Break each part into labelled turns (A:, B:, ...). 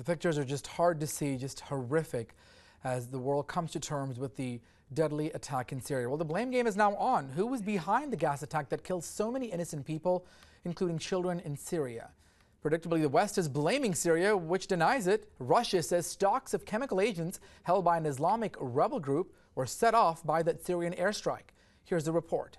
A: pictures are just hard to see, just horrific, as the world comes to terms with the deadly attack in Syria. Well, the blame game is now on. Who was behind the gas attack that killed so many innocent people, including children in Syria? Predictably, the West is blaming Syria, which denies it. Russia says stocks of chemical agents held by an Islamic rebel group were set off by that Syrian airstrike. Here's the report.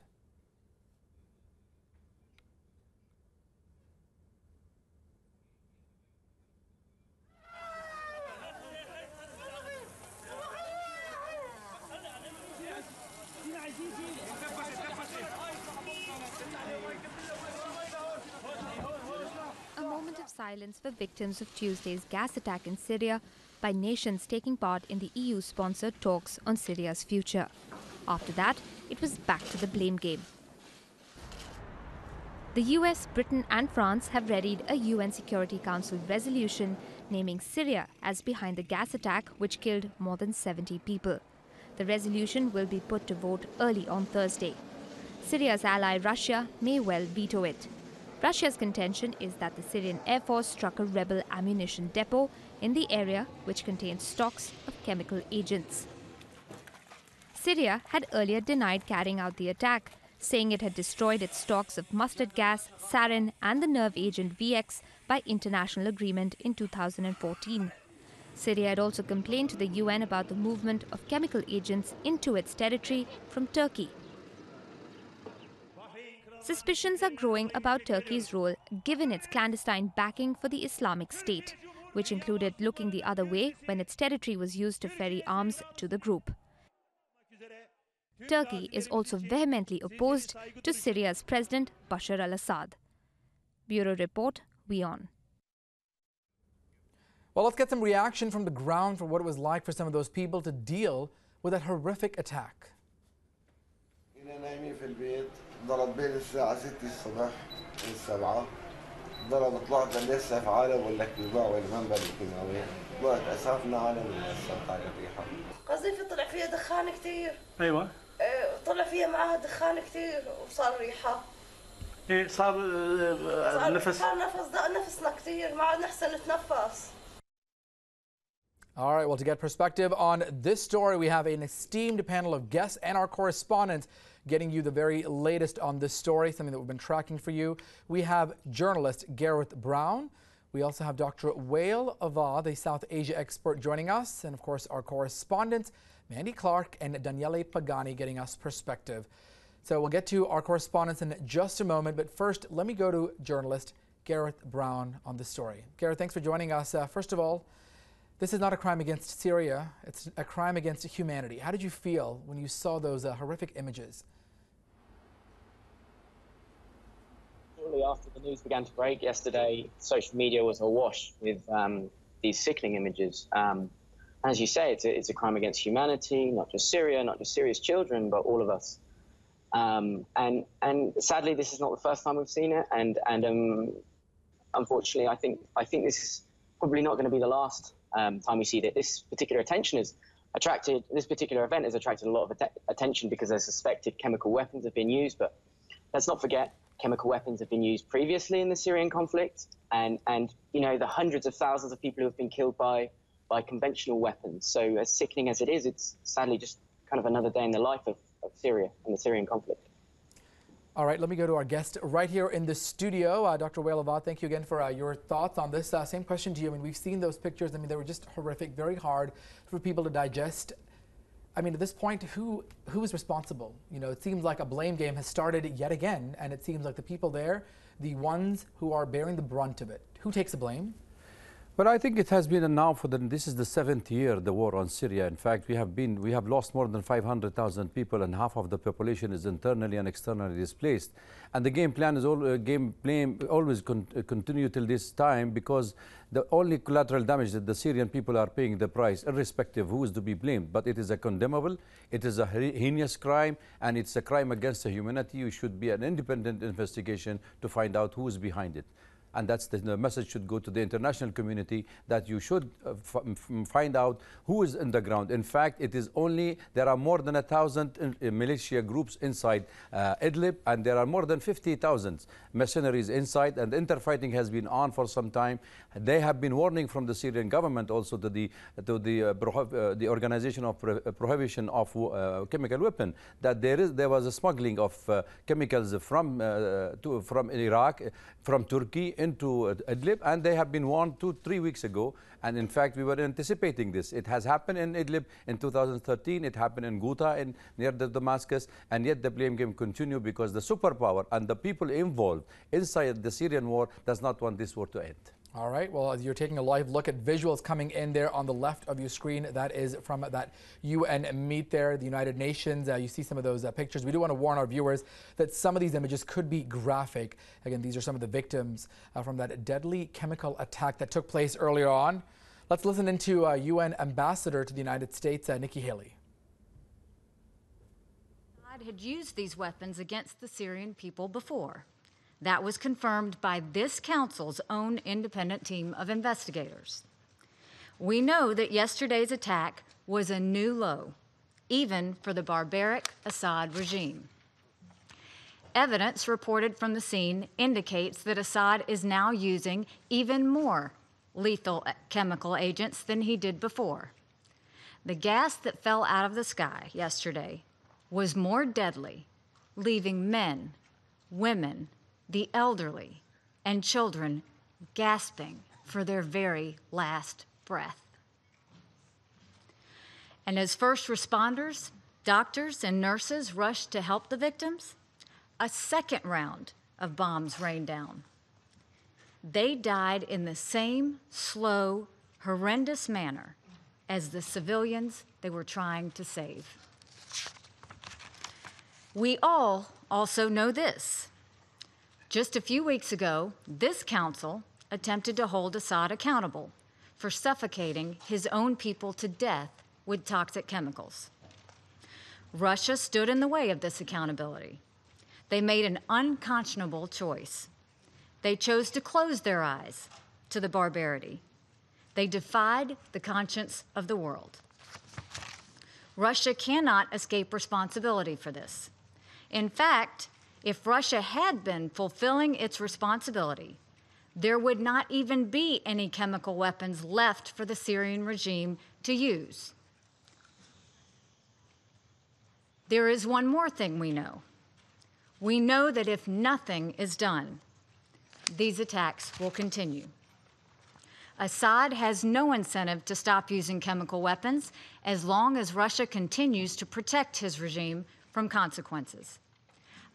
B: A moment of silence for victims of Tuesday's gas attack in Syria by nations taking part in the EU-sponsored talks on Syria's future. After that, it was back to the blame game. The US, Britain and France have readied a UN Security Council resolution naming Syria as behind the gas attack which killed more than 70 people. The resolution will be put to vote early on Thursday. Syria's ally Russia may well veto it. Russia's contention is that the Syrian Air Force struck a rebel ammunition depot in the area which contains stocks of chemical agents. Syria had earlier denied carrying out the attack, saying it had destroyed its stocks of mustard gas, sarin and the nerve agent VX by international agreement in 2014. Syria had also complained to the UN about the movement of chemical agents into its territory from Turkey. Suspicions are growing about Turkey's role given its clandestine backing for the Islamic State, which included looking the other way when its territory was used to ferry arms to the group. Turkey is also vehemently opposed to Syria's President Bashar al-Assad. Bureau Report, WION.
A: Well, let's get some reaction from the ground for what it was like for some of those people to deal with that horrific attack.
C: ضرب بين الساعة 6 الصبح والسبعة ضرب طلعت لسه في عالم ولا كيباع ولا منبر الكيماوي طلعت اسافنا عالم السلطة على الريحة
D: قذيفة طلع فيها دخان كثير.
E: ايوه
D: طلع فيها معها دخان كثير وصار ريحة.
E: ايه صار
D: نفسنا كثير ما عاد نحسن نتنفس.
A: All right, well, to get perspective on this story, we have an esteemed panel of guests and our correspondents getting you the very latest on this story, something that we've been tracking for you. We have journalist Gareth Brown. We also have Dr. Wael Avad, the South Asia expert, joining us. And, of course, our correspondents, Mandy Clark and Daniele Pagani, getting us perspective. So we'll get to our correspondents in just a moment. But first, let me go to journalist Gareth Brown on this story. Gareth, thanks for joining us. First of all, this is not a crime against Syria, it's a crime against humanity. How did you feel when you saw those horrific images?
F: Shortly after the news began to break yesterday, social media was awash with these sickening images. As you say, it's a crime against humanity, not just Syria, not just Syria's children, but all of us. And sadly, this is not the first time we've seen it, and unfortunately, I think this is probably not going to be the last time we see that. This particular event has attracted a lot of attention because there's suspected chemical weapons have been used, but let's not forget chemical weapons have been used previously in the Syrian conflict, and you know, the hundreds of thousands of people who have been killed by conventional weapons. So as sickening as it is, it's sadly just kind of another day in the life of Syria and the Syrian conflict.
A: All right, let me go to our guest right here in the studio. Dr. Wael Avad, thank you again for your thoughts on this. Same question to you. I mean, we've seen those pictures. I mean, they were just horrific, very hard for people to digest. I mean, at this point, who is responsible? You know, it seems like a blame game has started yet again, and it seems like the people there, the ones who are bearing the brunt of it. Who takes the blame?
G: But I think it has been now this is the 7th year, the war on Syria. In fact, we have lost more than 500,000 people, and half of the population is internally and externally displaced. And the game plan is always continue till this time, because the only collateral damage that the Syrian people are paying the price, irrespective of who is to be blamed. But it is a condemnable, it is a heinous crime, and it's a crime against the humanity. It should be an independent investigation to find out who is behind it. And that's the message should go to the international community, that you should find out who is in the ground. In fact, it is only, there are more than 1,000 militia groups inside Idlib, and there are more than 50,000 mercenaries inside, and interfighting has been on for some time. They have been warning from the Syrian government also to the Organization of Prohibition of Chemical Weapon, that there was a smuggling of chemicals from Iraq, from Turkey into Idlib, and they have been warned 2-3 weeks ago. And in fact, we were anticipating this. It has happened in Idlib in 2013. It happened in Ghouta near Damascus, and yet the blame game continues because the superpower and the people involved inside the Syrian war does not want this war to end.
A: All right, well, you're taking a live look at visuals coming in there on the left of your screen. That is from that UN meet there, the United Nations. You see some of those pictures. We do want to warn our viewers that some of these images could be graphic. Again, these are some of the victims from that deadly chemical attack that took place earlier on. Let's listen into UN Ambassador to the United States, Nikki Haley.
E: God had used these weapons against the Syrian people before. That was confirmed by this council's own independent team of investigators. We know that yesterday's attack was a new low, even for the barbaric Assad regime. Evidence reported from the scene indicates that Assad is now using even more lethal chemical agents than he did before. The gas that fell out of the sky yesterday was more deadly, leaving men, women, the elderly, and children gasping for their very last breath. And as first responders, doctors, and nurses rushed to help the victims, a second round of bombs rained down. They died in the same slow, horrendous manner as the civilians they were trying to save. We all also know this. Just a few weeks ago, this council attempted to hold Assad accountable for suffocating his own people to death with toxic chemicals. Russia stood in the way of this accountability. They made an unconscionable choice. They chose to close their eyes to the barbarity. They defied the conscience of the world. Russia cannot escape responsibility for this. In fact, if Russia had been fulfilling its responsibility, there would not even be any chemical weapons left for the Syrian regime to use. There is one more thing we know. We know that if nothing is done, these attacks will continue. Assad has no incentive to stop using chemical weapons as long as Russia continues to protect his regime from consequences.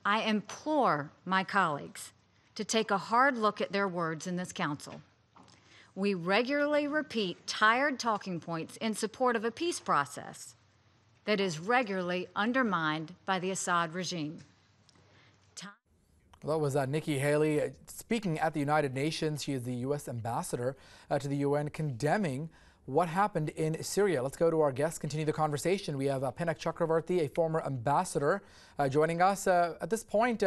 E: I implore my colleagues to take a hard look at their words in this council. We regularly repeat tired talking points in support of a peace process that is regularly undermined by the Assad regime.
A: That was Nikki Haley speaking at the United Nations. She is the U.S. ambassador to the UN, condemning what happened in Syria. Let's go to our guests, continue the conversation. We have Pinak Chakravarti, a former ambassador, joining us. At this point,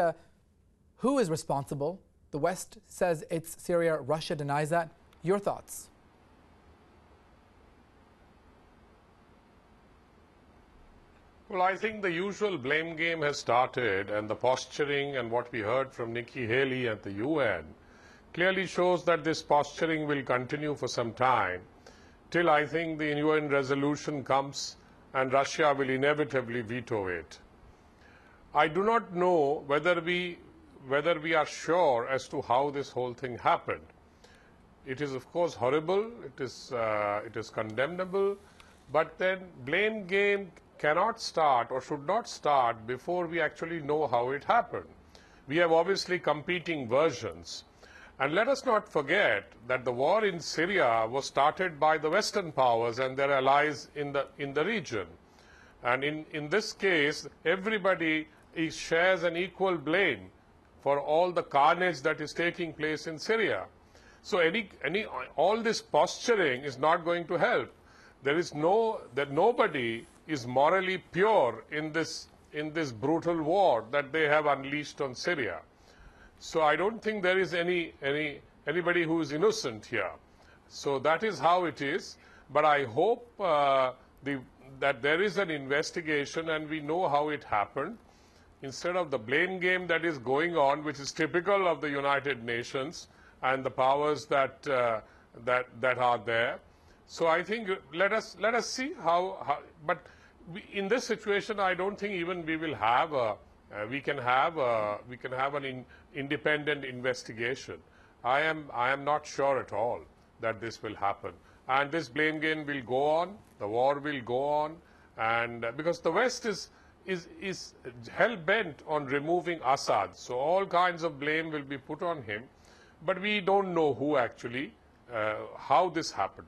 A: who is responsible? The West says it's Syria. Russia denies that. Your thoughts?
H: Well, I think the usual blame game has started, and the posturing and what we heard from Nikki Haley at the UN clearly shows that this posturing will continue for some time, till I think the UN resolution comes and Russia will inevitably veto it. I do not know whether we are sure as to how this whole thing happened. It is, of course, horrible, it is condemnable, but then blame game cannot start or should not start before we actually know how it happened. We have obviously competing versions. And let us not forget that the war in Syria was started by the Western powers and their allies in the region. And in this case, everybody shares an equal blame for all the carnage that is taking place in Syria. So all this posturing is not going to help. Nobody is morally pure in this brutal war that they have unleashed on Syria. So I don't think there is any anybody who is innocent here. So that is how it is. But I hope that there is an investigation and we know how it happened, instead of the blame game that is going on, which is typical of the United Nations and the powers that that are there. So I think let us see how but in this situation, I don't think even we will have we can have an independent investigation. I am not sure at all that this will happen, and this blame game will go on. The war will go on, and because the West is hell bent on removing Assad, so all kinds of blame will be put on him, but we don't know who actually how this happened.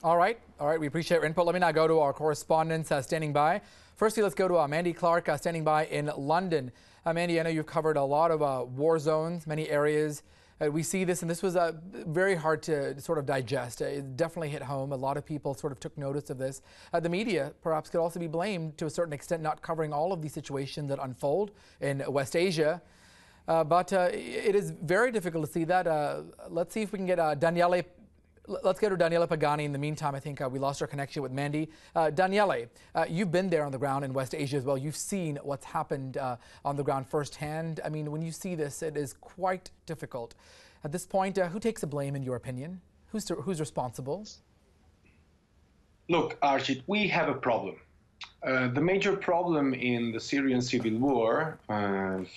A: All right, we appreciate your input. Let me now go to our correspondents standing by. Firstly, let's go to Mandy Clark standing by in London. Mandy, I know you've covered a lot of war zones, many areas. We see this, and this was very hard to sort of digest. It definitely hit home. A lot of people sort of took notice of this. The media perhaps could also be blamed to a certain extent, not covering all of these situations that unfold in West Asia. But it is very difficult to see that. Let's see if we can get Daniele. Let's go to Daniele Pagani. In the meantime, I think we lost our connection with Mandy. Daniele, you've been there on the ground in West Asia as well. You've seen what's happened on the ground firsthand. I mean, when you see this, it is quite difficult. At this point, who takes the blame in your opinion? Who's responsible?
I: Look, Archie, we have a problem. The major problem in the Syrian civil war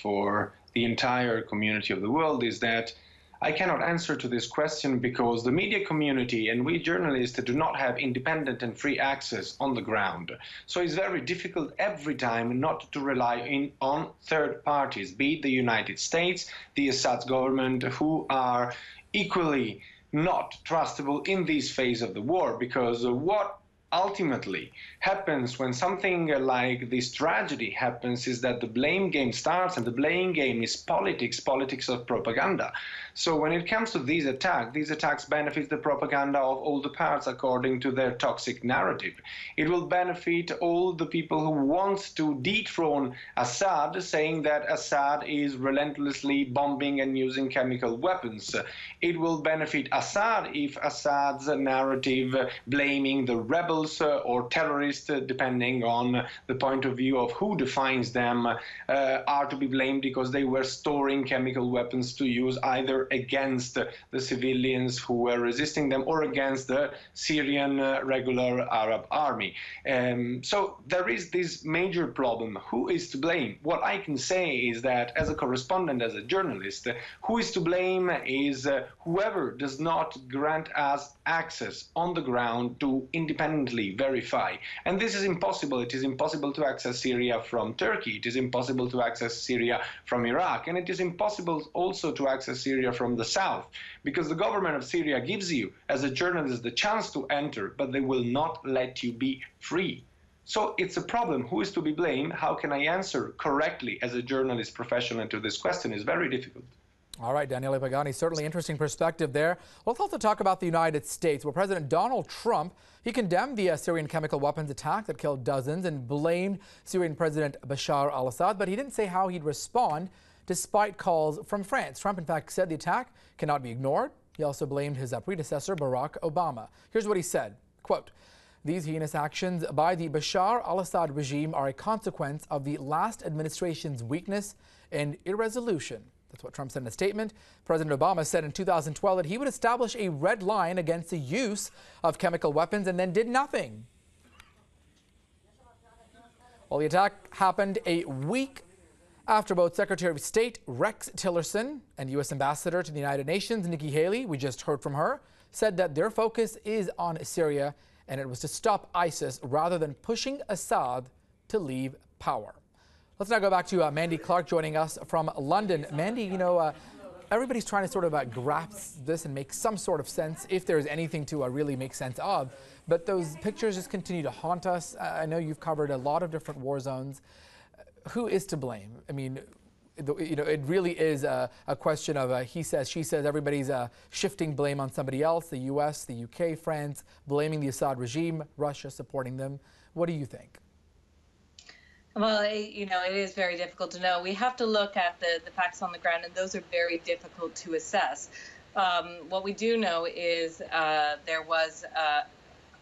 I: for the entire community of the world is that I cannot answer to this question because the media community and we journalists do not have independent and free access on the ground. So it's very difficult every time not to rely on third parties, be it the United States, the Assad government, who are equally not trustable in this phase of the war, because what ultimately happens when something like this tragedy happens is that the blame game starts, and the blame game is politics of propaganda. So when it comes to these attacks benefit the propaganda of all the parts according to their toxic narrative. It will benefit all the people who want to dethrone Assad, saying that Assad is relentlessly bombing and using chemical weapons. It will benefit Assad if Assad's narrative blaming the rebels or terrorists, depending on the point of view of who defines them, are to be blamed because they were storing chemical weapons to use either against the civilians who were resisting them or against the Syrian regular Arab army. So there is this major problem. Who is to blame? What I can say is that as a correspondent, as a journalist, who is to blame is whoever does not grant us access on the ground to independently verify. And this is impossible. It is impossible to access Syria from Turkey. It is impossible to access Syria from Iraq. And it is impossible also to access Syria from the south, because the government of Syria gives you, as a journalist, the chance to enter, but they will not let you be free. So it's a problem. Who is to be blamed? How can I answer correctly as a journalist professional to this question is very difficult.
A: All right, Daniele Pagani, certainly interesting perspective there. Let's also talk about the United States, where President Donald Trump, he condemned the Syrian chemical weapons attack that killed dozens and blamed Syrian President Bashar al-Assad, but he didn't say how he'd respond despite calls from France. Trump, in fact, said the attack cannot be ignored. He also blamed his predecessor, Barack Obama. Here's what he said, quote, "These heinous actions by the Bashar al-Assad regime are a consequence of the last administration's weakness and irresolution." That's what Trump said in a statement. President Obama said in 2012 that he would establish a red line against the use of chemical weapons and then did nothing. Well, the attack happened a week after both Secretary of State Rex Tillerson and U.S. Ambassador to the United Nations Nikki Haley, we just heard from her, said that their focus is on Syria and it was to stop ISIS rather than pushing Assad to leave power. Let's now go back to Mandy Clark joining us from London. Mandy, you know, everybody's trying to sort of grasp this and make some sort of sense, if there's anything to really make sense of. But those pictures just continue to haunt us. I know you've covered a lot of different war zones. Who is to blame? I mean, you know, it really is a question of he says, she says. Everybody's shifting blame on somebody else, the U.S., the U.K., France, blaming the Assad regime, Russia supporting them. What do you think?
J: Well, it is very difficult to know. We have to look at the facts on the ground, and those are very difficult to assess. What we do know is there was a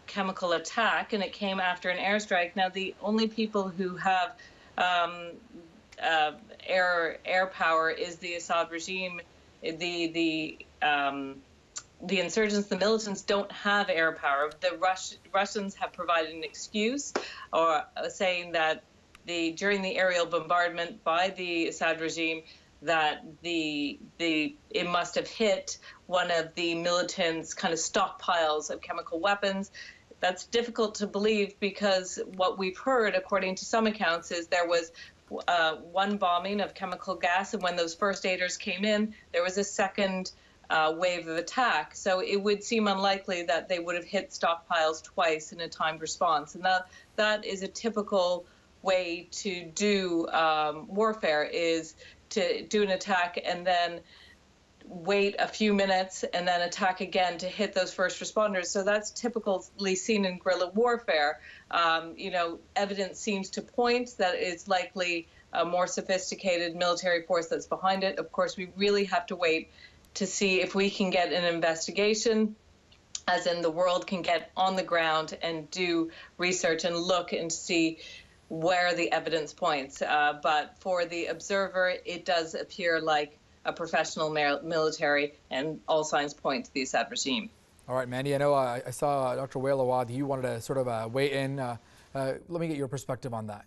J: chemical attack, and it came after an airstrike. Now, the only people who have air power is the Assad regime. The insurgents, the militants, don't have air power. The Russians have provided an excuse, or saying that during the aerial bombardment by the Assad regime, that it must have hit one of the militants' kind of stockpiles of chemical weapons. That's difficult to believe, because what we've heard, according to some accounts, is there was one bombing of chemical gas, and when those first aiders came in, there was a second wave of attack. So it would seem unlikely that they would have hit stockpiles twice in a timed response. And that is a typical way to do warfare, is to do an attack and then wait a few minutes and then attack again to hit those first responders. So that's typically seen in guerrilla warfare. Evidence seems to point that it's likely a more sophisticated military force that's behind it. Of course, we really have to wait to see if we can get an investigation, as in the world can get on the ground and do research and look and see where the evidence points. But for the observer, it does appear like a professional military, and all signs point to the Assad regime.
A: All right, Mandy, I know I saw Dr. Wael Awad, you wanted to sort of weigh in. Let me get your perspective on that.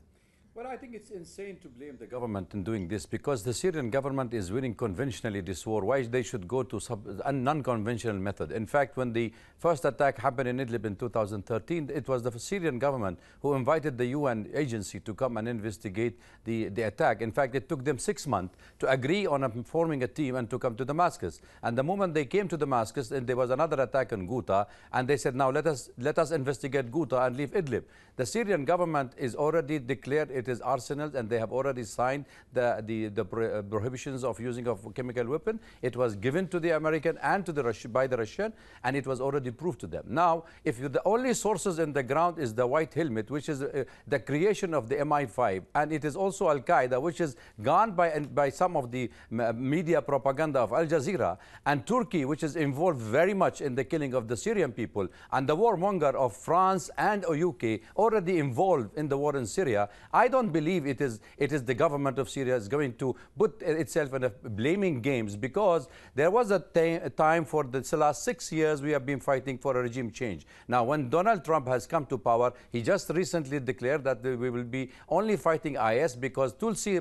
G: Well, I think it's insane to blame the government in doing this, because the Syrian government is winning conventionally this war. Why they should go to a non-conventional method? In fact, when the first attack happened in Idlib in 2013, it was the Syrian government who invited the UN agency to come and investigate the attack. In fact, it took them 6 months to agree on forming a team and to come to Damascus. And the moment they came to Damascus, and there was another attack in Ghouta, and they said, now let us investigate Ghouta and leave Idlib. The Syrian government is already declared it is arsenals, and they have already signed the prohibitions of using of chemical weapon. It was given to the American and to by the Russian, and it was already proved to them. Now, if the only sources in the ground is the white helmet, which is the creation of the MI5, and it is also Al-Qaeda, which is gone by some of the media propaganda of Al Jazeera, and Turkey, which is involved very much in the killing of the Syrian people, and the warmonger of France and UK already involved in the war in Syria, I don't believe it is the government of Syria is going to put itself in a blaming games, because there was a time for the last 6 years we have been fighting for a regime change. Now, when Donald Trump has come to power, he just recently declared that we will be only fighting IS, because Tulsi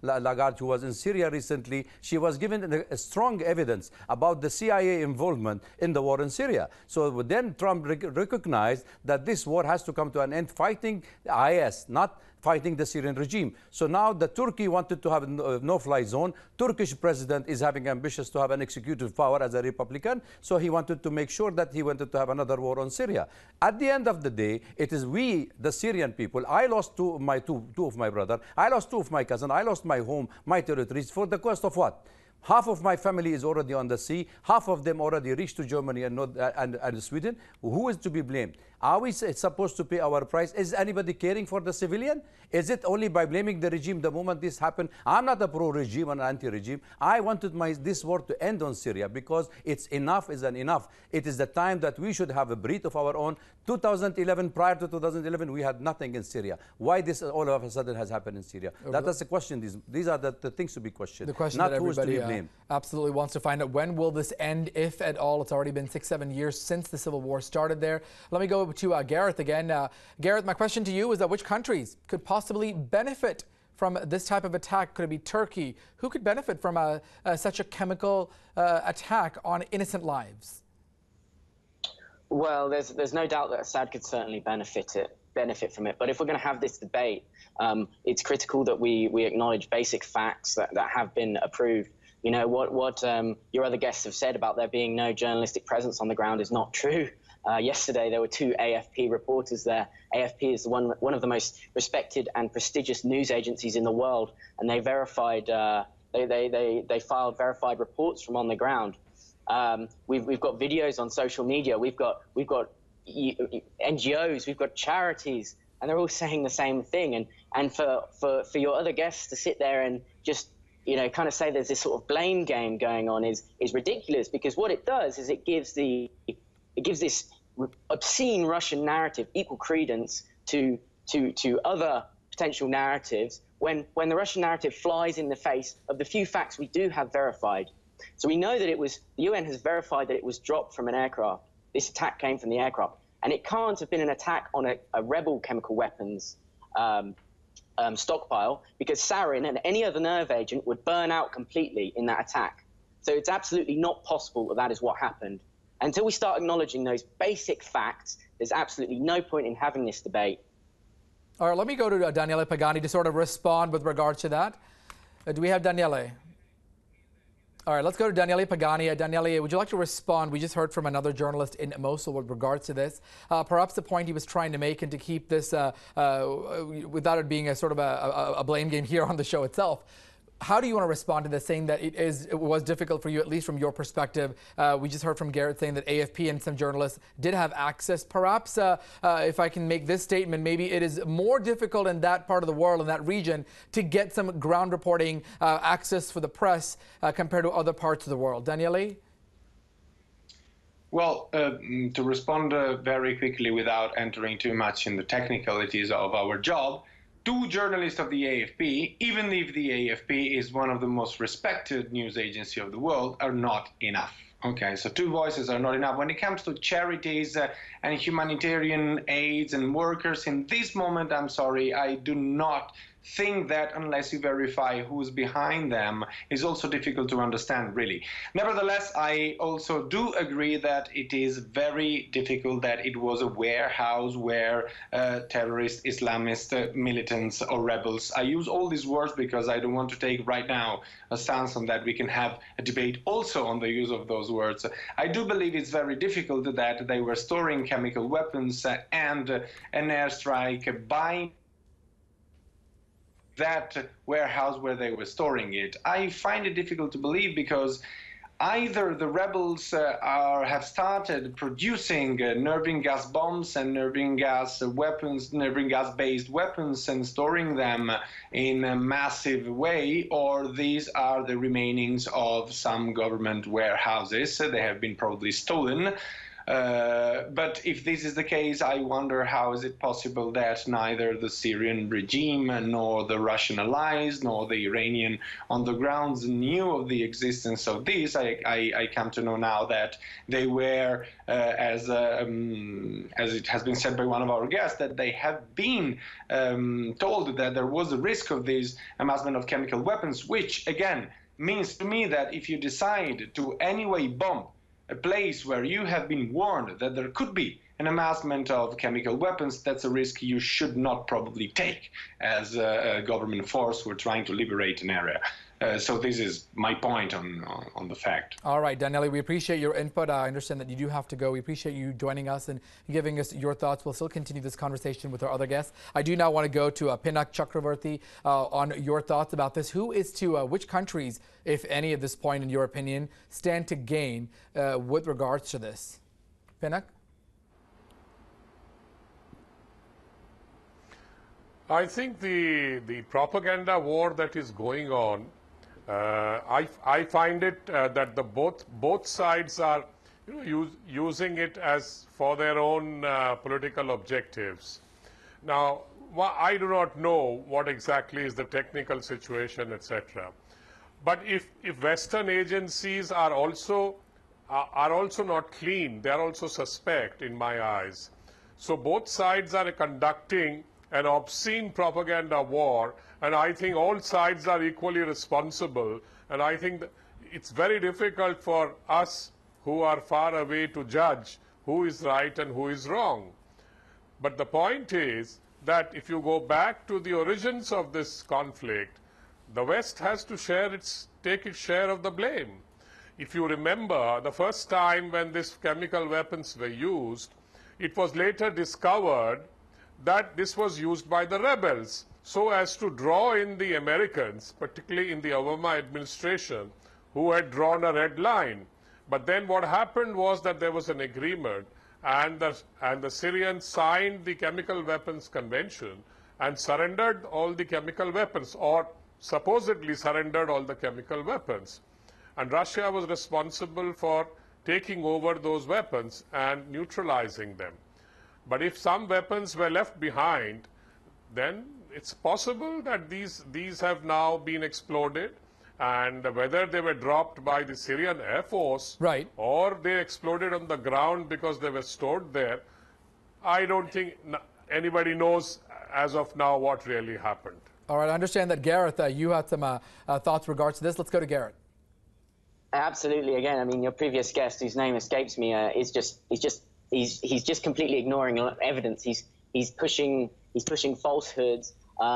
G: Lagarde, who was in Syria recently, she was given strong evidence about the CIA involvement in the war in Syria. So then Trump recognized that this war has to come to an end, fighting IS, not fighting the Syrian regime. So now the Turkey wanted to have a no-fly zone. Turkish president is having ambitious to have an executive power as a Republican. So he wanted to make sure that he wanted to have another war on Syria. At the end of the day, it is we, the Syrian people. I lost two of my brother. I lost 2 of my cousin. I lost my home, my territories, for the cost of what? Half of my family is already on the sea. Half of them already reached to Germany and Sweden. Who is to be blamed? Are we supposed to pay our price? Is anybody caring for the civilian? Is it only by blaming the regime the moment this happened? I'm not a pro-regime and anti-regime. I wanted this war to end on Syria, because it's enough is enough. It is the time that we should have a breath of our own. 2011, prior to 2011, we had nothing in Syria. Why this all of a sudden has happened in Syria? That's the question. These are the things to be questioned.
A: The question
G: not
A: that
G: who is to be
A: everybody
G: blamed.
A: Absolutely wants to find out. When will this end, if at all? It's already been 6-7 years since the civil war started there. Let me go to Gareth again. Gareth, my question to you is that which countries could possibly benefit from this type of attack? Could it be Turkey? Who could benefit from such a chemical attack on innocent lives?
F: Well, there's no doubt that Assad could certainly benefit from it. But if we're going to have this debate, it's critical that we acknowledge basic facts that have been approved. You know, what your other guests have said about there being no journalistic presence on the ground is not true. Yesterday, there were 2 AFP reporters there. AFP is one of the most respected and prestigious news agencies in the world, and they verified they filed verified reports from on the ground. We've got videos on social media. We've got NGOs. We've got charities and they're all saying the same thing. And for your other guests to sit there and just, you know, kind of say there's this sort of blame game going on is ridiculous, because what it does is it gives this obscene Russian narrative equal credence to other potential narratives when the Russian narrative flies in the face of the few facts we do have verified. So we know that the UN has verified that it was dropped from an aircraft. This attack came from the aircraft. And it can't have been an attack on a rebel chemical weapons stockpile, because sarin and any other nerve agent would burn out completely in that attack. So it's absolutely not possible that that is what happened. Until we start acknowledging those basic facts, there's absolutely no point in having this debate.
A: All right, let me go to Daniele Pagani to sort of respond with regards to that. Do we have Daniele? All right, let's go to Daniele Pagani. Daniele, would you like to respond? We just heard from another journalist in Mosul with regards to this. Perhaps the point he was trying to make, and to keep this without it being a sort of a blame game here on the show itself. How do you want to respond to this, saying that it was difficult for you, at least from your perspective? We just heard from Garrett saying that AFP and some journalists did have access. Perhaps, if I can make this statement, maybe it is more difficult in that part of the world, in that region, to get some ground reporting access for the press compared to other parts of the world. Daniele?
I: Well, to respond very quickly without entering too much in the technicalities of our job, two journalists of the AFP, even if the AFP is one of the most respected news agency of the world, are not enough. Okay, so two voices are not enough. When it comes to charities and humanitarian aids and workers, in this moment, I'm sorry, I do not think that unless you verify who's behind them is also difficult to understand, really. Nevertheless, I also do agree that it is very difficult that it was a warehouse where terrorist Islamist militants or rebels. I use all these words because I don't want to take right now a stance on that. We can have a debate also on the use of those words. I do believe it's very difficult that they were storing chemical weapons and an airstrike by that warehouse where they were storing it. I find it difficult to believe because either the rebels have started producing nervine gas bombs and nervine gas weapons, nervine gas-based weapons, and storing them in a massive way, or these are the remainings of some government warehouses. They have been probably stolen. But if this is the case, I wonder how is it possible that neither the Syrian regime nor the Russian allies nor the Iranian on the grounds knew of the existence of this. I come to know now that they were, as it has been said by one of our guests, that they have been told that there was a risk of this amassment of chemical weapons, which again means to me that if you decide to anyway bomb a place where you have been warned that there could be an amassment of chemical weapons, that's a risk you should not probably take as a government force who are trying to liberate an area. So this is my point on the fact.
A: All right, Daniele, we appreciate your input. I understand that you do have to go. We appreciate you joining us and giving us your thoughts. We'll still continue this conversation with our other guests. I do now want to go to Pinak Chakravarti on your thoughts about this. Who is to, which countries, if any at this point in your opinion, stand to gain with regards to this? Pinak?
H: I think the propaganda war that is going on, I find it that both sides are using it as for their own political objectives. Now, I do not know what exactly is the technical situation, etc. But if Western agencies are also not clean, they are also suspect in my eyes. So both sides are conducting an obscene propaganda war, and I think all sides are equally responsible. And I think that it's very difficult for us who are far away to judge who is right and who is wrong. But the point is that if you go back to the origins of this conflict, the West has to take its share of the blame. If you remember, the first time when these chemical weapons were used, it was later discovered that this was used by the rebels so as to draw in the Americans, particularly in the Obama administration, who had drawn a red line. But then what happened was that there was an agreement, and the Syrians signed the Chemical Weapons Convention and surrendered all the chemical weapons, or supposedly surrendered all the chemical weapons. And Russia was responsible for taking over those weapons and neutralizing them. But if some weapons were left behind, then it's possible that these have now been exploded, and whether they were dropped by the Syrian Air Force,
A: right,
H: or they exploded on the ground because they were stored there, I don't think anybody knows as of now what really happened.
A: All right, I understand that, Gareth, you had some thoughts regards to this. Let's go to Gareth.
F: Absolutely. Again, I mean, your previous guest, whose name escapes me, he's just completely ignoring evidence. He's pushing falsehoods.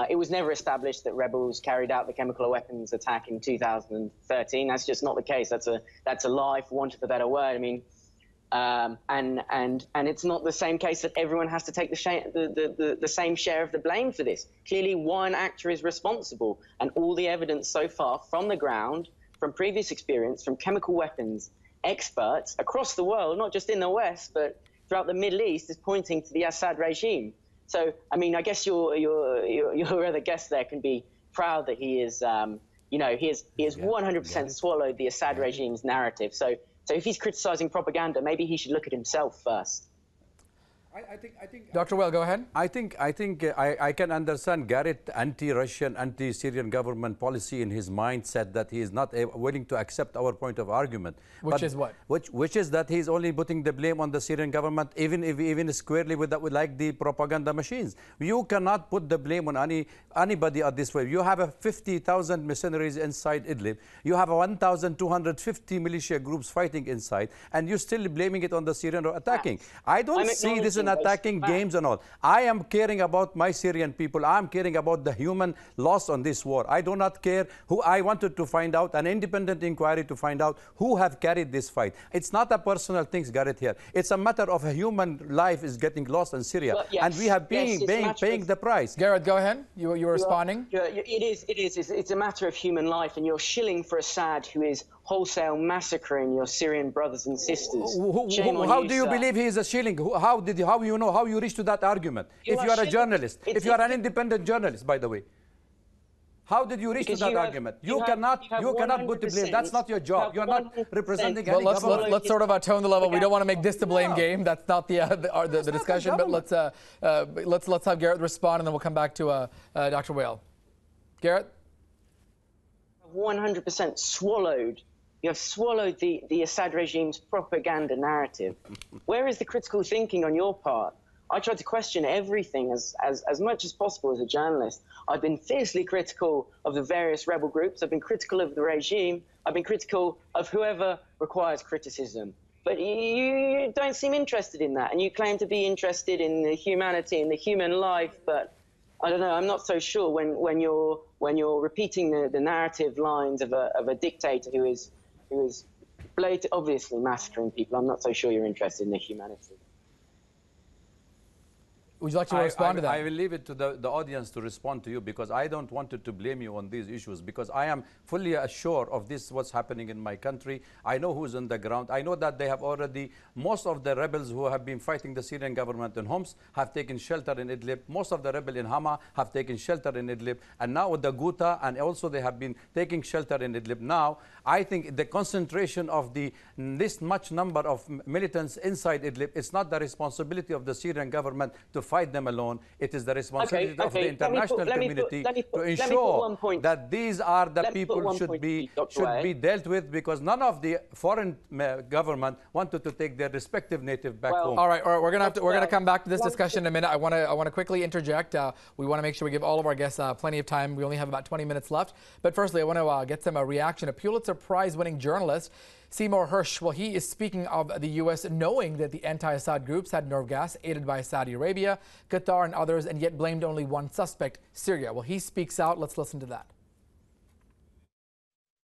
F: It was never established that rebels carried out the chemical weapons attack in 2013. That's just not the case. That's a lie, for want of a better word. I mean, and it's not the same case that everyone has to take the same share of the blame for this. Clearly, one actor is responsible, and all the evidence so far from the ground, from previous experience, from chemical weapons experts across the world, not just in the West, but throughout the Middle East, is pointing to the Assad regime. So, I mean, I guess your other guest there can be proud that he is, he has 100% swallowed the Assad regime's narrative. So if he's criticizing propaganda, maybe he should look at himself first.
G: I think
A: Dr. Well, go ahead.
G: I can understand Gareth anti-Russian, anti-Syrian government policy in his mindset, that he is not willing to accept our point of argument.
A: Which is what?
G: Which is that he's only putting the blame on the Syrian government, even squarely with like the propaganda machines. You cannot put the blame on anybody at this way. You have 50,000 mercenaries inside Idlib. You have 1,250 militia groups fighting inside, and you're still blaming it on the Syrian or attacking. I don't see this in attacking games and all. I am caring about my Syrian people. I'm caring about the human loss on this war. I do not care who. I wanted to find out an independent inquiry to find out who have carried this fight. It's not a personal thing, Gareth, here. It's a matter of a human life is getting lost in Syria. Well, yes, and we have been paying the price.
A: Gareth, go ahead. You were responding?
F: It is. It's a matter of human life, and you're shilling for Assad, who is wholesale massacring your Syrian brothers and sisters.
G: How do you believe he is a shilling? How you reach to that argument? If you are a journalist, if you are an independent journalist, by the way, how did you reach to that argument? You cannot put the blame. That's not your job. You're not representing any government.
A: Let's sort of tone the level. We don't want to make this the blame game. That's not the discussion. But let's have Gareth respond, and then we'll come back to Dr. Whale. Gareth?
F: 100% swallowed. You have swallowed the Assad regime's propaganda narrative. Where is the critical thinking on your part? I tried to question everything as much as possible as a journalist. I've been fiercely critical of the various rebel groups. I've been critical of the regime. I've been critical of whoever requires criticism. But you don't seem interested in that, and you claim to be interested in the humanity and the human life. But I don't know. I'm not so sure when you're repeating the narrative lines of a dictator who is obviously massacring people. I'm not so sure you're interested in the humanity.
A: Would you like to respond to that?
G: I will leave it to the audience to respond to you, because I don't want to blame you on these issues, because I am fully assured of this, what's happening in my country. I know who's on the ground. I know that they have already, most of the rebels who have been fighting the Syrian government in Homs have taken shelter in Idlib. Most of the rebels in Hama have taken shelter in Idlib. And now with the Ghouta, and also they have been taking shelter in Idlib. Now, I think the concentration of this much number of militants inside Idlib, it's not the responsibility of the Syrian government to fight them alone. It is the responsibility of the international community to ensure that these are the people should be dealt with, because none of the foreign government wanted to take their respective native back home.
A: All right, we're gonna come back to this discussion in a minute. I want to quickly interject. We want to make sure we give all of our guests plenty of time. We only have about 20 minutes left. But firstly, I want to get some reaction. A Pulitzer Prize-winning journalist, Seymour Hersh, well, he is speaking of the U.S. knowing that the anti-Assad groups had nerve gas aided by Saudi Arabia, Qatar, and others, and yet blamed only one suspect, Syria. Well, he speaks out. Let's listen to that.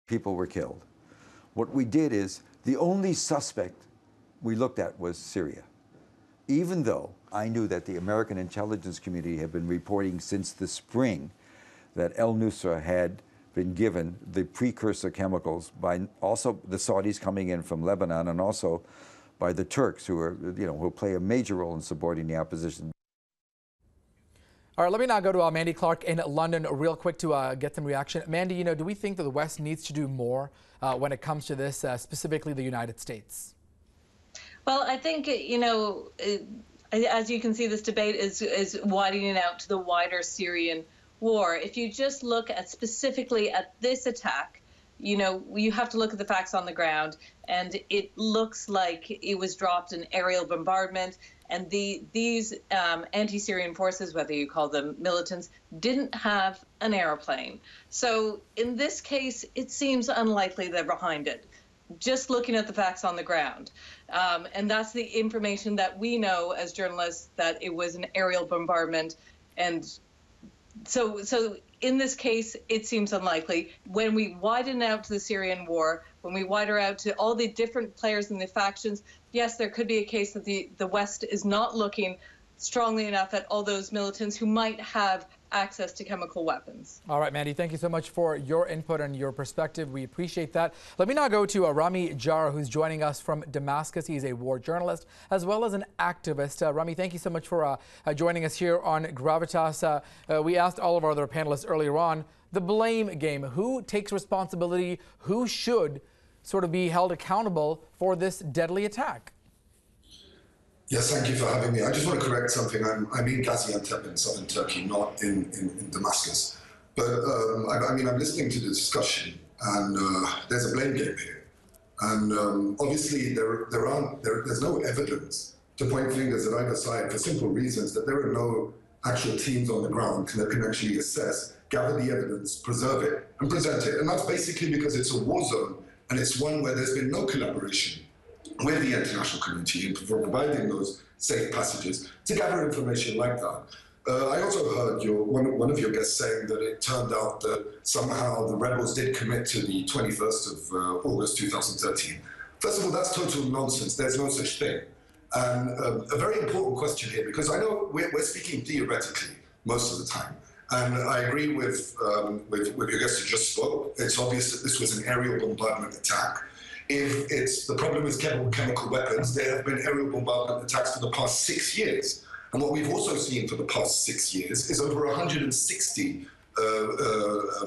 K: People were killed. What we did is, the only suspect we looked at was Syria. Even though I knew that the American intelligence community had been reporting since the spring that al-Nusra had been given the precursor chemicals by also the Saudis coming in from Lebanon, and also by the Turks, who play a major role in supporting the opposition.
A: All right, let me now go to Mandy Clark in London real quick to get some reaction. Mandy, do we think that the West needs to do more when it comes to this, specifically the United States?
J: Well, I think, as you can see, this debate is widening out to the wider Syrian war. If you just look at specifically at this attack, you have to look at the facts on the ground, and it looks like it was dropped an aerial bombardment, and these anti-Syrian forces, whether you call them militants, didn't have an airplane. So in this case, it seems unlikely they're behind it, just looking at the facts on the ground. And that's the information that we know as journalists, that it was an aerial bombardment. And so in this case, it seems unlikely. When we widen out to the Syrian war, when we widen out to all the different players in the factions, yes, there could be a case that the West is not looking strongly enough at all those militants who might have access to chemical weapons.
A: All right, Mandy, thank you so much for your input and your perspective. We appreciate that. Let me now go to Rami Jara, who's joining us from Damascus. He's a war journalist as well as an activist. Rami, thank you so much for joining us here on Gravitas. We asked all of our other panelists earlier on, the blame game. Who takes responsibility? Who should sort of be held accountable for this deadly attack?
L: Yes, thank you for having me. I just want to correct something. I'm in Gaziantep in southern Turkey, not in Damascus. But I'm listening to the discussion, and there's a blame game here. And obviously, there's no evidence to point fingers at either side for simple reasons that there are no actual teams on the ground that can actually assess, gather the evidence, preserve it, and present it. And that's basically because it's a war zone, and it's one where there's been no collaboration with the international community in providing those safe passages to gather information like that. I also heard one of your guests saying that it turned out that somehow the rebels did commit to the 21st of August 2013. First of all, that's total nonsense. There's no such thing. And a very important question here, because I know we're speaking theoretically most of the time. And I agree with your guest who just spoke. It's obvious that this was an aerial bombardment attack. If the problem is chemical weapons, there have been aerial bombardment attacks for the past 6 years. And what we've also seen for the past 6 years is over 160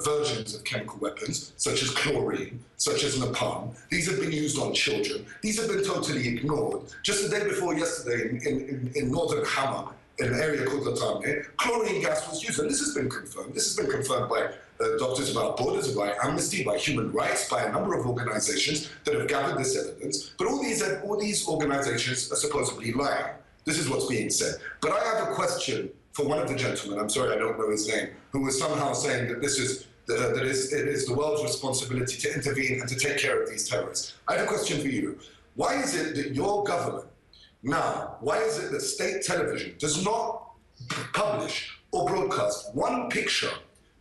L: versions of chemical weapons, such as chlorine, such as napalm. These have been used on children. These have been totally ignored. Just the day before yesterday in northern Hama, in an area called Latane, chlorine gas was used. And this has been confirmed. This has been confirmed by Doctors Without Borders, by Amnesty, by Human Rights, by a number of organizations that have gathered this evidence. But all these organizations are supposedly lying. This is what's being said. But I have a question for one of the gentlemen, I'm sorry I don't know his name, who was somehow saying that it is the world's responsibility to intervene and to take care of these terrorists. I have a question for you. Why is it that your government now, why is it that state television does not publish or broadcast one picture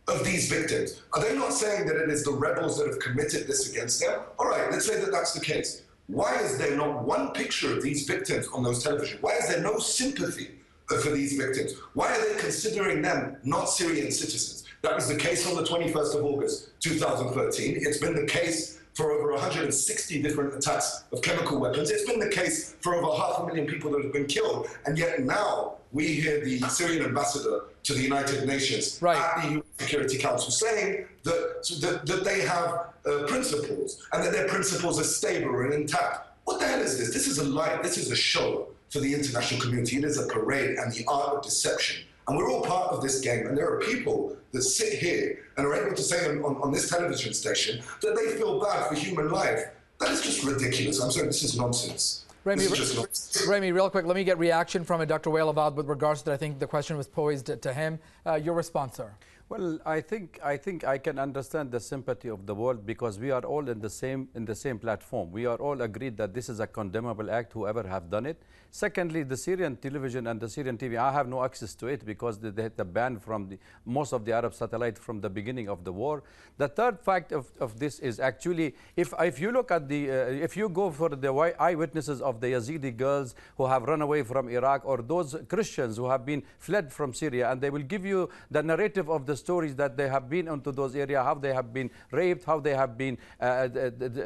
L: of these victims? Are they not saying that it is the rebels that have committed this against them? All right, let's say that that's the case. Why is there not one picture of these victims on those television? Why is there no sympathy for these victims? Why are they considering them not Syrian citizens? That was the case on the 21st of August, 2013. It's been the case for over 160 different attacks of chemical weapons. It's been the case for over 500,000 people that have been killed. And yet now we hear the Syrian ambassador to the United Nations at the UN Security Council saying that they have principles and that their principles are stable and intact. What the hell is this? This is a lie. This is a show for the international community. It is a parade and the art of deception. And we're all part of this game. And there are people that sit here and are able to say on this television station that they feel bad for human life. That is just ridiculous. I'm sorry, this is nonsense.
A: Remy, real quick, let me get reaction from Dr. Wailavad with regards to that. I think the question was posed to him. Your response, sir?
G: Well, I think I can understand the sympathy of the world because we are all in the same platform. We are all agreed that this is a condemnable act, whoever have done it. Secondly, the Syrian television and the Syrian TV, I have no access to it because they had the ban from most of the Arab satellite from the beginning of the war. The third fact of this is actually, if you look at if you go for the eyewitnesses of the Yazidi girls who have run away from Iraq or those Christians who have been fled from Syria, and they will give you the narrative of the the stories that they have been into those areas, how they have been raped, how they have been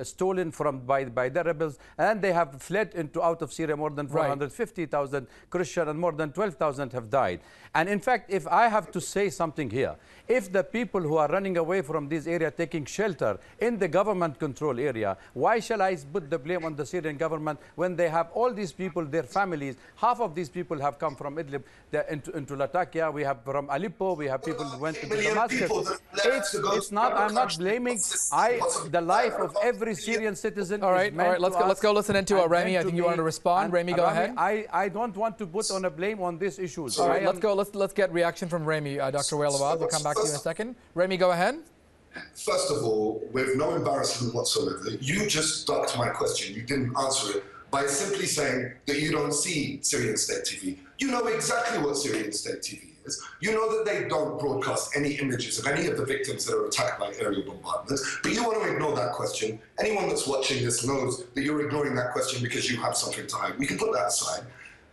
G: stolen from by the rebels, and they have fled out of Syria. More than 450,000 Christians and more than 12,000 have died. And in fact, if I have to say something here, if the people who are running away from this area taking shelter in the government control area, why shall I put the blame on the Syrian government when they have all these people, their families? Half of these people have come from Idlib into Latakia. We have from Aleppo. We have people who went to Damascus. It's not. I'm not blaming. The life of every Syrian citizen.
A: All right. Let's go listen into Remy. I think you wanted to respond. Remy, go ahead.
G: I don't want to put on a blame on these issues.
A: All right. Let's get reaction from Remy. Dr. Wailawad. We'll come back to you in a second. Remy, go ahead.
L: First of all, with no embarrassment whatsoever, you just ducked my question. You didn't answer it by simply saying that you don't see Syrian State TV. You know exactly what Syrian State TV is. You know that they don't broadcast any images of any of the victims that are attacked by aerial bombardments, but you want to ignore that question. Anyone that's watching this knows that you're ignoring that question because you have something to hide. We can put that aside.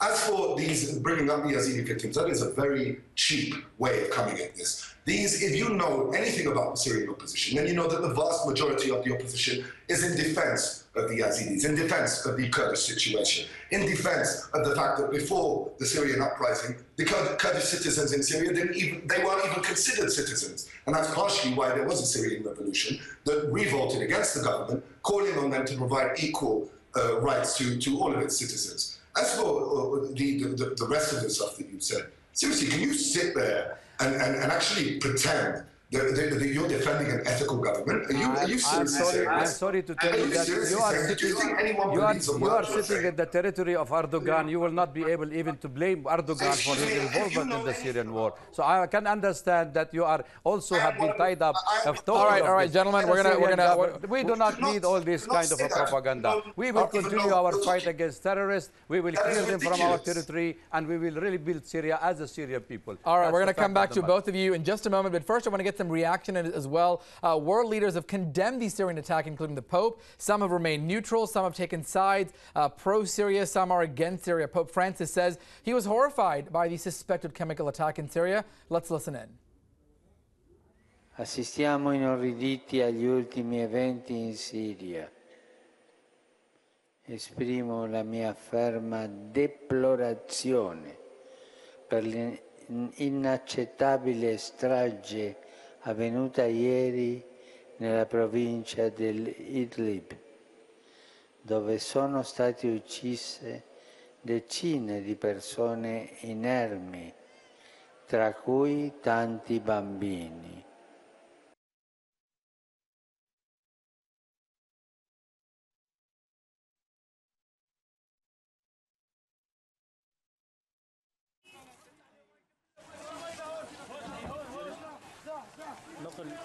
L: As for these bringing up the Yazidi victims, that is a very cheap way of coming at this. If you know anything about the Syrian opposition, then you know that the vast majority of the opposition is in defense of the Yazidis, in defense of the Kurdish situation, in defense of the fact that before the Syrian uprising, the Kurdish citizens in Syria they weren't even considered citizens. And that's partially why there was a Syrian revolution that revolted against the government, calling on them to provide equal rights to all of its citizens. As for the rest of the stuff that you said, seriously, can you sit there and actually pretend that you're defending an ethical government? Are you seriously?
G: I'm sorry to tell you that you are sitting in the territory of Erdogan. You will not be able even to blame Erdogan for his involvement in the Syrian war. So I can understand that you are also have been tied up.
A: All right, gentlemen,
G: we do not need all this kind of a propaganda. We will continue our fight against terrorists. We will clear them from our territory, and we will really build Syria as a Syrian people.
A: All right, we're going to come back to both of you in just a moment, but first I want to get some reaction as well. World leaders have condemned the Syrian attack, including the Pope. Some have remained neutral, some have taken sides, pro-Syria, some are against Syria. Pope Francis says he was horrified by the suspected chemical attack in Syria. Let's listen in.
M: Assistiamo inorriditi agli ultimi eventi in Siria. Esprimo la mia ferma deplorazione per l'inaccettabile strage avvenuta ieri nella provincia dell'Idlib, dove sono state uccise decine di persone inermi, tra cui tanti bambini.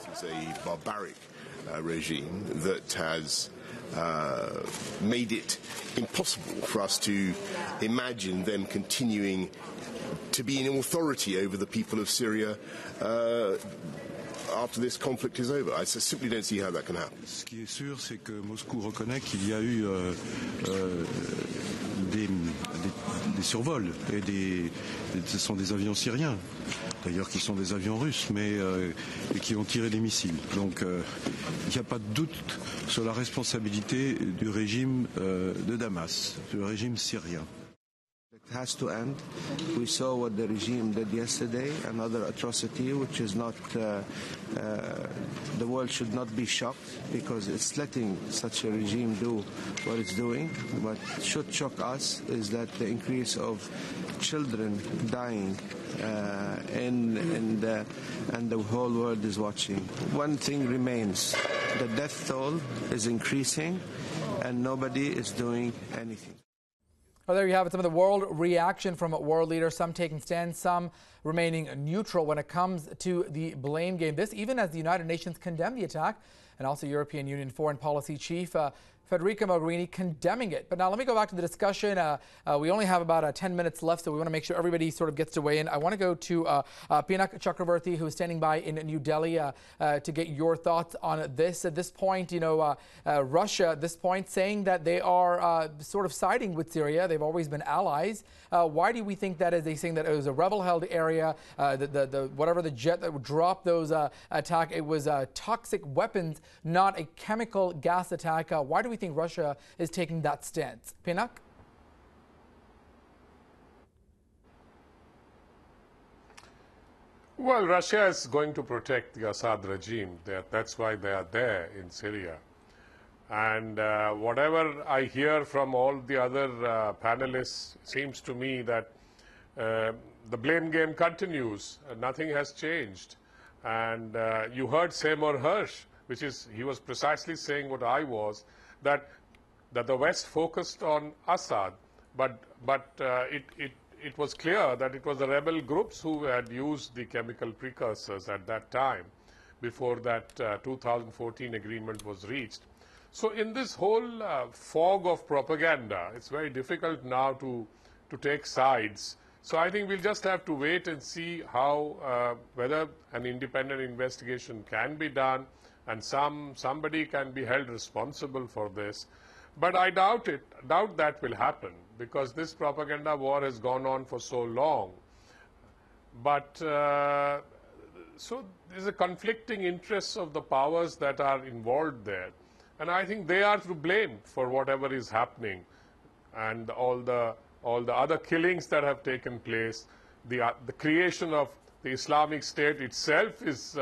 N: It's a barbaric regime that has made it impossible for us to imagine them continuing to be in authority over the people of Syria after this conflict is over. I simply don't see how that can happen.
O: Ce qui est sûr, c'est que Moscou reconnaît qu'il y a eu des survols et ce sont des avions syriens, d'ailleurs qui sont des avions russes, mais et qui ont tiré des missiles. Donc il n'y a pas de doute sur la responsabilité du régime de Damas, du régime syrien.
P: It has to end. We saw what the regime did yesterday, another atrocity which is not, the world should not be shocked because it's letting such a regime do what it's doing. What should shock us is that the increase of children dying and the whole world is watching. One thing remains, the death toll is increasing and nobody is doing anything.
A: Well, there you have it, some of the world reaction from world leaders, some taking stands, some remaining neutral when it comes to the blame game. This even as the United Nations condemned the attack and also European Union Foreign Policy Chief Federica Mogherini condemning it. But now let me go back to the discussion. We only have about 10 minutes left, so we want to make sure everybody sort of gets to weigh in. I want to go to Pinak Chakravarti, who is standing by in New Delhi, to get your thoughts on this. At this point, Russia, at this point, saying that they are sort of siding with Syria. They've always been allies. Why do we think that is? They saying that it was a rebel-held area, whatever the jet that would drop those attack, it was toxic weapons, not a chemical gas attack. Why do we think Russia is taking that stance? Pinak?
H: Well, Russia is going to protect the Assad regime. That's why they are there in Syria. And whatever I hear from all the other panelists, seems to me that the blame game continues. Nothing has changed. And you heard Seymour Hersh, he was precisely saying what I was, that the West focused on Assad, but it was clear that it was the rebel groups who had used the chemical precursors at that time, before that 2014 agreement was reached. So in this whole fog of propaganda, it's very difficult now to take sides. So I think we'll just have to wait and see how whether an independent investigation can be done and somebody can be held responsible for this. But I doubt that will happen, because this propaganda war has gone on for so long. But so there's a conflicting interests of the powers that are involved there. And I think they are to blame for whatever is happening, and all the other killings that have taken place. The creation of the Islamic State itself is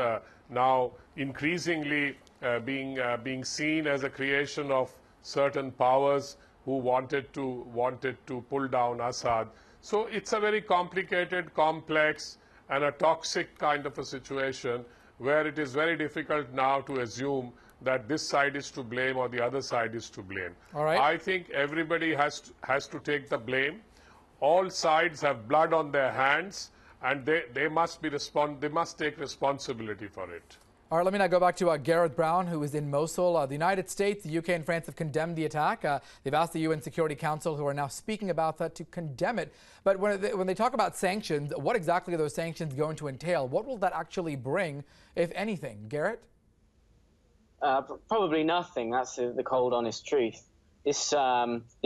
H: now increasingly being seen as a creation of certain powers who wanted to pull down Assad. So it's a very complicated, complex, and a toxic kind of a situation, where it is very difficult now to assume that this side is to blame or the other side is to blame.
A: All right.
H: I think everybody has to take the blame. All sides have blood on their hands, and they must take responsibility for it.
A: All right, let me now go back to Gareth Brown, who is in Mosul. The United States, the UK and France have condemned the attack. They've asked the UN Security Council, who are now speaking about that, to condemn it. But when they talk about sanctions, what exactly are those sanctions going to entail? What will that actually bring, if anything? Garrett?
F: Probably nothing. That's the cold, honest truth. This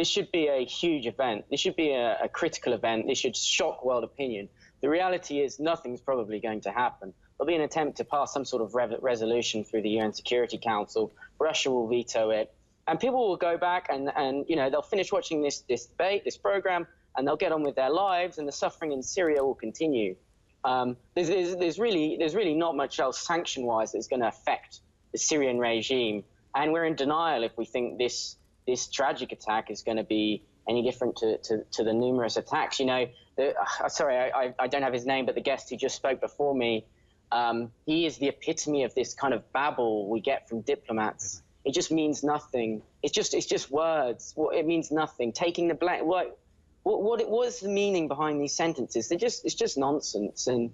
F: should be a huge event. This should be a critical event. This should shock world opinion. The reality is nothing's probably going to happen. There'll be an attempt to pass some sort of resolution through the UN Security Council. Russia will veto it. And people will go back and they'll finish watching this debate, this program, and they'll get on with their lives, and the suffering in Syria will continue. There's really not much else sanction-wise that's going to affect the Syrian regime. And we're in denial if we think this tragic attack is going to be any different to the numerous attacks. Sorry, I don't have his name, but the guest who just spoke before me, he is the epitome of this kind of babble we get from diplomats. It just means nothing. It's just words. It means nothing. Taking the blame. What is the meaning behind these sentences? It's just nonsense. And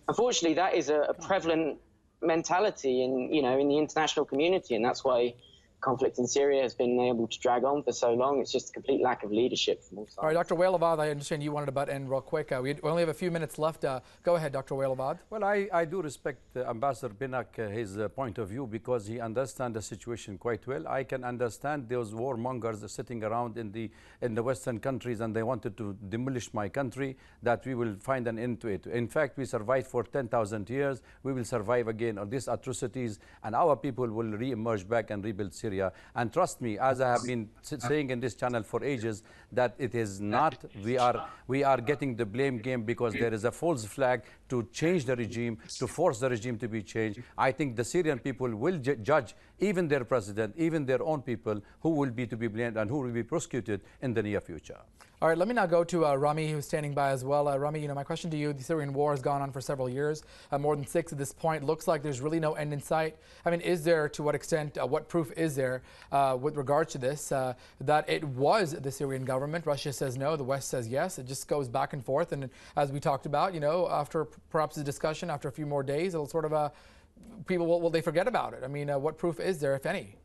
F: unfortunately, that is a prevalent mentality in the international community, and that's why conflict in Syria has been able to drag on for so long. It's just a complete lack of leadership from all sides.
A: All right, Dr. Wailavad, I understand you wanted to butt in real quick. We only have a few minutes left. Go ahead, Dr. Wailavad.
G: Well, I do respect Ambassador Pinak, his point of view, because he understands the situation quite well. I can understand those warmongers sitting around in the Western countries, and they wanted to demolish my country, that we will find an end to it. In fact, we survived for 10,000 years. We will survive again on these atrocities, and our people will re-emerge back and rebuild Syria. And trust me, as I have been saying in this channel for ages, that it is not, we are getting the blame game because there is a false flag to change the regime, to force the regime to be changed. I think the Syrian people will judge even their president, even their own people, who will be to be blamed and who will be prosecuted in the near future.
A: All right, let me now go to Rami, who's standing by as well. Rami, my question to you, the Syrian war has gone on for several years, more than 6 at this point. Looks like there's really no end in sight. I mean, is there, to what extent, what proof is there with regards to this, that it was the Syrian government? Russia says no, the West says yes. It just goes back and forth. And as we talked about, after perhaps a discussion, after a few more days, it'll sort of people will they forget about it? I mean, what proof is there, if any?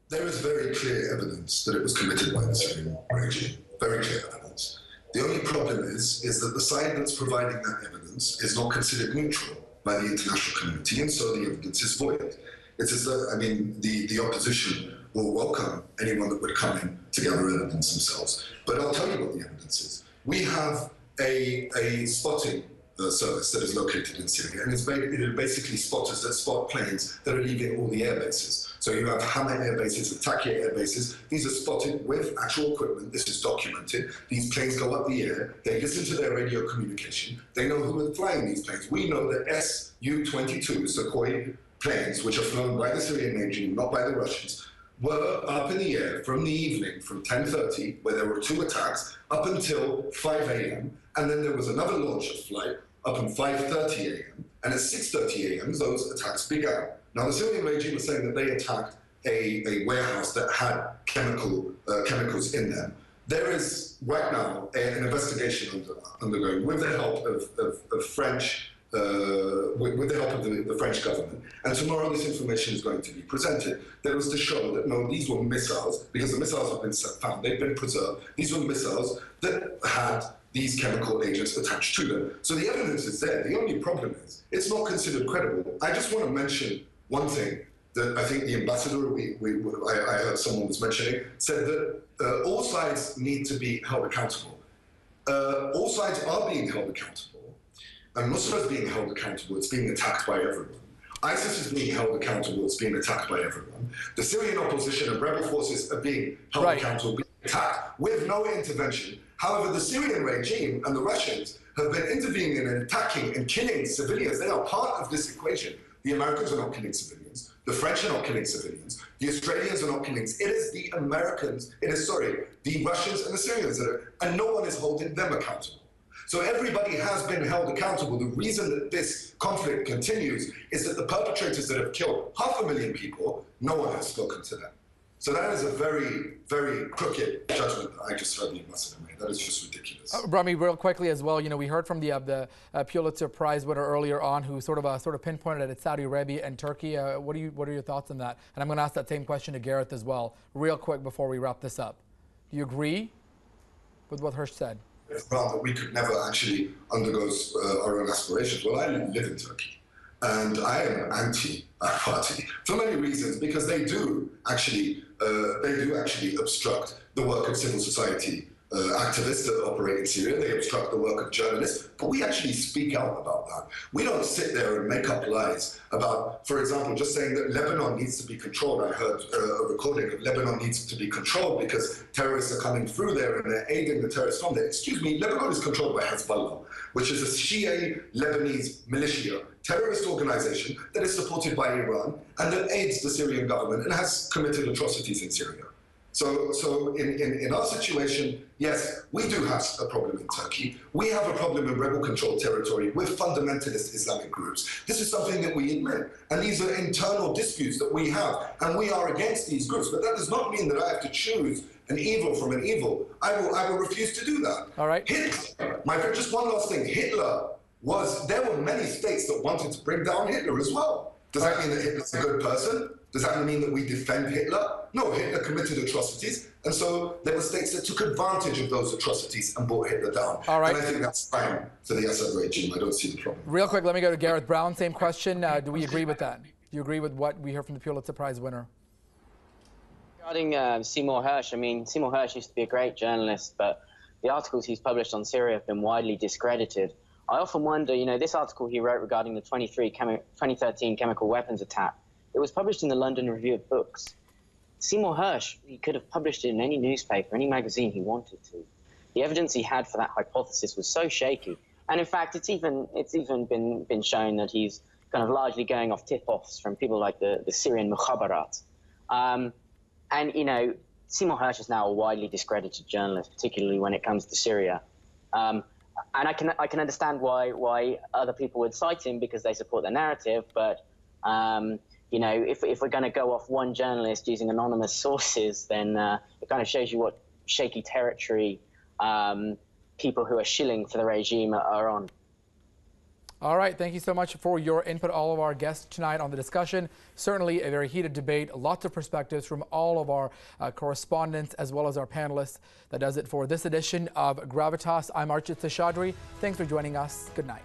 L: There is very clear evidence that it was committed by the Syrian regime. Very clear evidence. The only problem is that the side that's providing that evidence is not considered neutral by the international community, and so the evidence is void. It's as though, I mean, the opposition will welcome anyone that would come in to gather evidence themselves. But I'll tell you what the evidence is. We have a spotting service that is located in Syria, and it basically spotters that spot planes that are leaving all the air bases. So you have Hama air bases, Latakia air bases. These are spotted with actual equipment. This is documented. These planes go up the air. They listen to their radio communication. They know who is flying these planes. We know that Su-22 Sukhoi planes, which are flown by the Syrian regime, not by the Russians, were up in the air from the evening, from 10:30, where there were 2 attacks, up until 5 a.m. And then there was another launch of flight up at 5:30 a.m. And at 6:30 a.m., those attacks began. Now, the Syrian regime was saying that they attacked a warehouse that had chemicals in them. There is right now an investigation undergoing with the help of French, with the help of the French government. And tomorrow this information is going to be presented. That was to show that no, these were missiles, because the missiles have been found, they've been preserved. These were missiles that had these chemical agents attached to them. So the evidence is there. The only problem is it's not considered credible. I just want to mention one thing that I think the ambassador, I heard someone was mentioning, said that all sides need to be held accountable. All sides are being held accountable, and Nusra is being held accountable. It's being attacked by everyone. ISIS is being held accountable. It's being attacked by everyone. The Syrian opposition and rebel forces are being held accountable, being attacked with no intervention. However, the Syrian regime and the Russians have been intervening and attacking and killing civilians. They are part of this equation. The Americans are not killing civilians. The French are not killing civilians. The Australians are not killing. It is the Americans, the Russians and the Syrians that are, and no one is holding them accountable. So everybody has been held accountable. The reason that this conflict continues is that the perpetrators that have killed 500,000 people, no one has spoken to them. So that is a very, very crooked judgment that I just heard the ambassador make. That is just ridiculous.
A: Rami, real quickly as well, we heard from the Pulitzer Prize winner earlier on, who sort of pinpointed at Saudi Arabia and Turkey. What are your thoughts on that? And I'm going to ask that same question to Gareth as well, real quick before we wrap this up. Do you agree with what Hirsch said?
L: Well, that we could never actually undergo our own aspirations. Well, I live in Turkey, and I am anti-party for many reasons, because they do actually obstruct the work of civil society activists that operate in Syria. They obstruct the work of journalists, but we actually speak out about that. We don't sit there and make up lies about, for example, just saying that Lebanon needs to be controlled. I heard a recording of Lebanon needs to be controlled because terrorists are coming through there and they're aiding the terrorists from there. Excuse me, Lebanon is controlled by Hezbollah, which is a Shia Lebanese militia terrorist organization that is supported by Iran and that aids the Syrian government and has committed atrocities in Syria. So in our situation, yes, we do have a problem in Turkey. We have a problem in rebel-controlled territory with fundamentalist Islamic groups. This is something that we admit. And these are internal disputes that we have. And we are against these groups. But that does not mean that I have to choose an evil from an evil. I will refuse to do that.
A: All right.
L: Hitler, my friend, just one last thing. There were many states that wanted to bring down Hitler as well. Does that mean that Hitler's a good person? Does that mean that we defend Hitler? No, Hitler committed atrocities, and so there were states that took advantage of those atrocities and brought Hitler down.
A: All right.
L: And I think that's fine for the Assad regime. I don't see the problem.
A: Real quick, let me go to Gareth Brown. Same question. Do we agree with that? Do you agree with what we heard from the Pulitzer Prize winner?
F: Regarding Seymour Hersh, I mean, Seymour Hersh used to be a great journalist, but the articles he's published on Syria have been widely discredited. I often wonder, this article he wrote regarding the 2013 chemical weapons attack, it was published in the London Review of Books. Seymour Hersh, he could have published it in any newspaper, any magazine he wanted to. The evidence he had for that hypothesis was so shaky. And in fact, it's even been shown that he's kind of largely going off tip-offs from people like the Syrian Mukhabarat. Seymour Hersh is now a widely discredited journalist, particularly when it comes to Syria. And I can understand why other people would cite him because they support the narrative, but if we're going to go off one journalist using anonymous sources, then it kind of shows you what shaky territory people who are shilling for the regime are on.
A: All right, thank you so much for your input, all of our guests tonight on the discussion. Certainly a very heated debate, lots of perspectives from all of our correspondents as well as our panelists. That does it for this edition of Gravitas. I'm Archit Seshadri. Thanks for joining us. Good night.